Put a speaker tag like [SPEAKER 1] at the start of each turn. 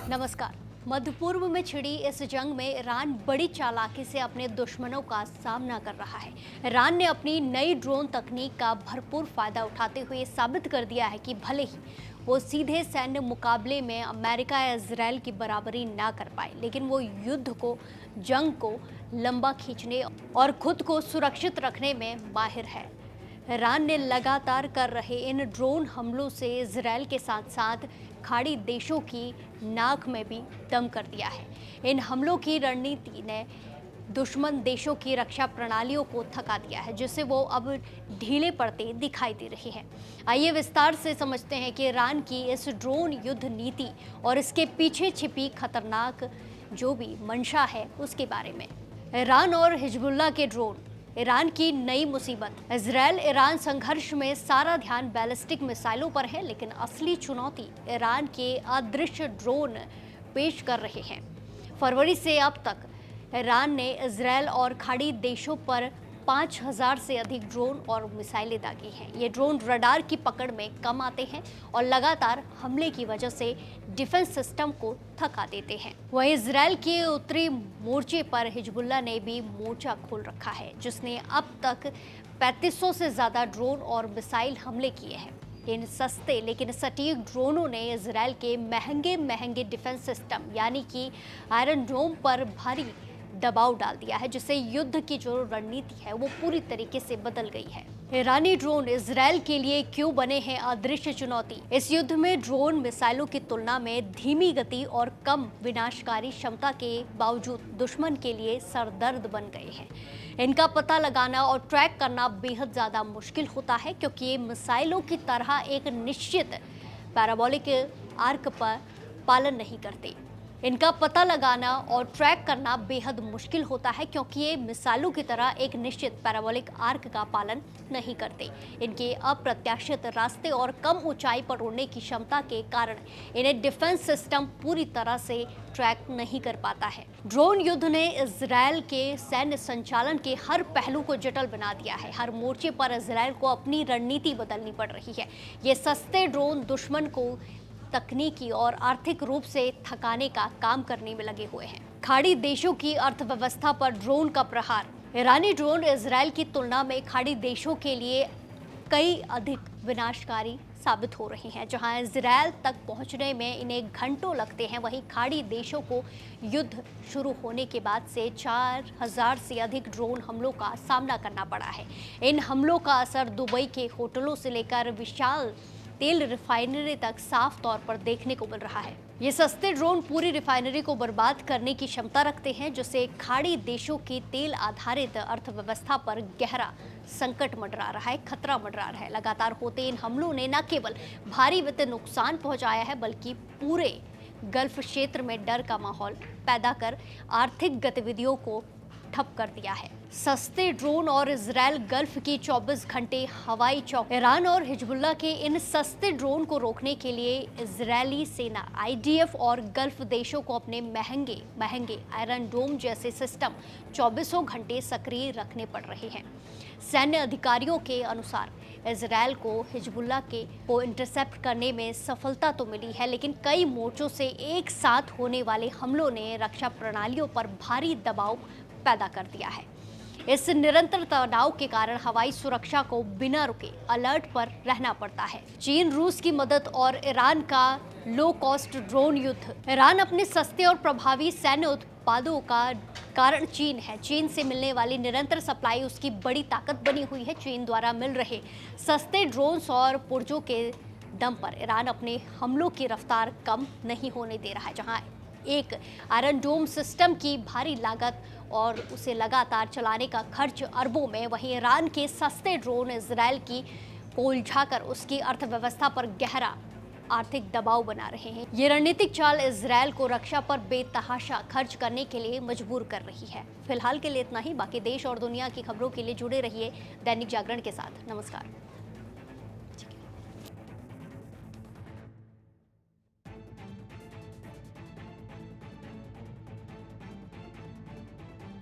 [SPEAKER 1] नमस्कार। मध्य पूर्व में छिड़ी इस जंग में ईरान बड़ी चालाकी से अपने दुश्मनों का सामना कर रहा है। ईरान ने अपनी नई ड्रोन तकनीक का भरपूर फायदा उठाते हुए साबित कर दिया है कि भले ही वो सीधे सैन्य मुकाबले में अमेरिका या इजराइल की बराबरी ना कर पाए, लेकिन वो युद्ध को, जंग को लंबा खींचने और खुद को सुरक्षित रखने में माहिर है। ईरान ने लगातार कर रहे इन ड्रोन हमलों से इजराइल के साथ साथ खाड़ी देशों की नाक में भी दम कर दिया है। इन हमलों की रणनीति ने दुश्मन देशों की रक्षा प्रणालियों को थका दिया है, जिससे वो अब ढीले पड़ते दिखाई दे रहे हैं। आइए विस्तार से समझते हैं कि ईरान की इस ड्रोन युद्ध नीति और इसके पीछे छिपी खतरनाक जो भी मंशा है उसके बारे में। ईरान और हिजबुल्लाह के ड्रोन, ईरान की नई मुसीबत। इजराइल ईरान संघर्ष में सारा ध्यान बैलिस्टिक मिसाइलों पर है, लेकिन असली चुनौती ईरान के अदृश्य ड्रोन पेश कर रहे हैं। फरवरी से अब तक ईरान ने इजराइल और खाड़ी देशों पर 5000 से अधिक ड्रोन और मिसाइलें दागी हैं। ये ड्रोन रडार की पकड़ में कम आते हैं और लगातार हमले की वजह से डिफेंस सिस्टम को थका देते हैं। वहीं इजराइल के उत्तरी मोर्चे पर हिजबुल्लाह ने भी मोर्चा खोल रखा है, जिसने अब तक 3500 से ज़्यादा ड्रोन और मिसाइल हमले किए हैं। इन सस्ते लेकिन सटीक ड्रोनों ने इजराइल के महंगे डिफेंस सिस्टम यानी कि आयरन डोम पर भारी दबाव डाल दिया है, जिससे युद्ध की जो रणनीति है वो पूरी तरीके से बदल गई है। ईरानी ड्रोन इजराइल के लिए क्यों बने हैं अदृश्य चुनौती? इस युद्ध में ड्रोन मिसाइलों की तुलना में धीमी गति और कम विनाशकारी क्षमता के बावजूद दुश्मन के लिए सरदर्द बन गए हैं। इनका पता लगाना और ट्रैक करना बेहद ज़्यादा मुश्किल होता है, क्योंकि ये मिसाइलों की तरह एक निश्चित पैराबोलिक आर्क पर पालन नहीं करते। इनका पता लगाना और ट्रैक करना बेहद मुश्किल होता है, क्योंकि ये मिसाइलों की तरह एक निश्चित पैराबोलिक आर्क का पालन नहीं करते। इनके अप्रत्याशित रास्ते और कम ऊंचाई पर उड़ने की क्षमता के कारण इन्हें डिफेंस सिस्टम पूरी तरह से ट्रैक नहीं कर पाता है। ड्रोन युद्ध ने इजराइल के सैन्य संचालन के हर पहलू को जटिल बना दिया है। हर मोर्चे पर इजराइल को अपनी रणनीति बदलनी पड़ रही है। ये सस्ते ड्रोन दुश्मन को तकनीकी और आर्थिक रूप से थकाने का काम करने में लगे हुए हैं। खाड़ी देशों की अर्थव्यवस्था पर ड्रोन का प्रहार। ईरानी ड्रोन इजराइल की तुलना में खाड़ी देशों के लिए कई अधिक विनाशकारी साबित हो रही हैं। जहां इजराइल तक पहुंचने में इन्हें घंटों लगते हैं, वहीं खाड़ी देशों को युद्ध शुरू होने के बाद से 4000 से अधिक ड्रोन हमलों का सामना करना पड़ा है। इन हमलों का असर दुबई के होटलों से लेकर विशाल तेल रिफाइनरी तक साफ तौर पर देखने को मिल रहा है। ये सस्ते ड्रोन पूरी रिफाइनरी को बर्बाद करने की क्षमता रखते हैं, जिससे खाड़ी देशों की तेल आधारित अर्थव्यवस्था पर गहरा संकट मंडरा रहा है, खतरा मंडरा रहा है। लगातार होते इन हमलों ने न केवल भारी वित्तीय नुकसान पहुंचाया है, बल्कि पूरे गल्फ क्षेत्र में डर का माहौल पैदा कर आर्थिक गतिविधियों को ठप कर दिया है। सस्ते ड्रोन और इजराइल गल्फ की 24 घंटे हवाई चौकी। ईरान और हिजबुल्लाह के इन सस्ते ड्रोन को रोकने के लिए इजरायली सेना, आईडीएफ और गल्फ देशों को अपने महंगे आयरन डोम जैसे सिस्टम 24 घंटे सक्रिय रखने पड़ रहे हैं। सैन्य अधिकारियों के अनुसार इजराइल को हिजबुल्लाह को इंटरसेप्ट करने में सफलता तो मिली है, लेकिन कई मोर्चों से एक साथ होने वाले हमलों ने रक्षा प्रणालियों पर भारी दबाव पैदा कर दिया है। इस निरंतर तनाव के कारण हवाई सुरक्षा को बिना रुके अलर्ट पर रहना पड़ता है। चीन, रूस की मदद और ईरान का लो कॉस्ट ड्रोन युद्ध। ईरान अपने सस्ते और प्रभावी सैन्य उत्पादों का कारण चीन है। चीन से मिलने वाली निरंतर सप्लाई उसकी बड़ी ताकत बनी हुई है। चीन द्वारा मिल रहे सस्ते ड्रोन्स और पुर्जों के दम पर ईरान अपने हमलों की रफ्तार कम नहीं होने दे रहा है। जहां एक आयरन डोम सिस्टम की भारी लागत और उसे लगातार चलाने का खर्च अरबों में, वहीं ईरान के सस्ते ड्रोन इजराइल की को उलझाकर उसकी अर्थव्यवस्था पर गहरा आर्थिक दबाव बना रहे हैं। ये रणनीतिक चाल इजराइल को रक्षा पर बेतहाशा खर्च करने के लिए मजबूर कर रही है। फिलहाल के लिए इतना ही। बाकी देश और दुनिया की खबरों के लिए जुड़े रहिए दैनिक जागरण के साथ। नमस्कार।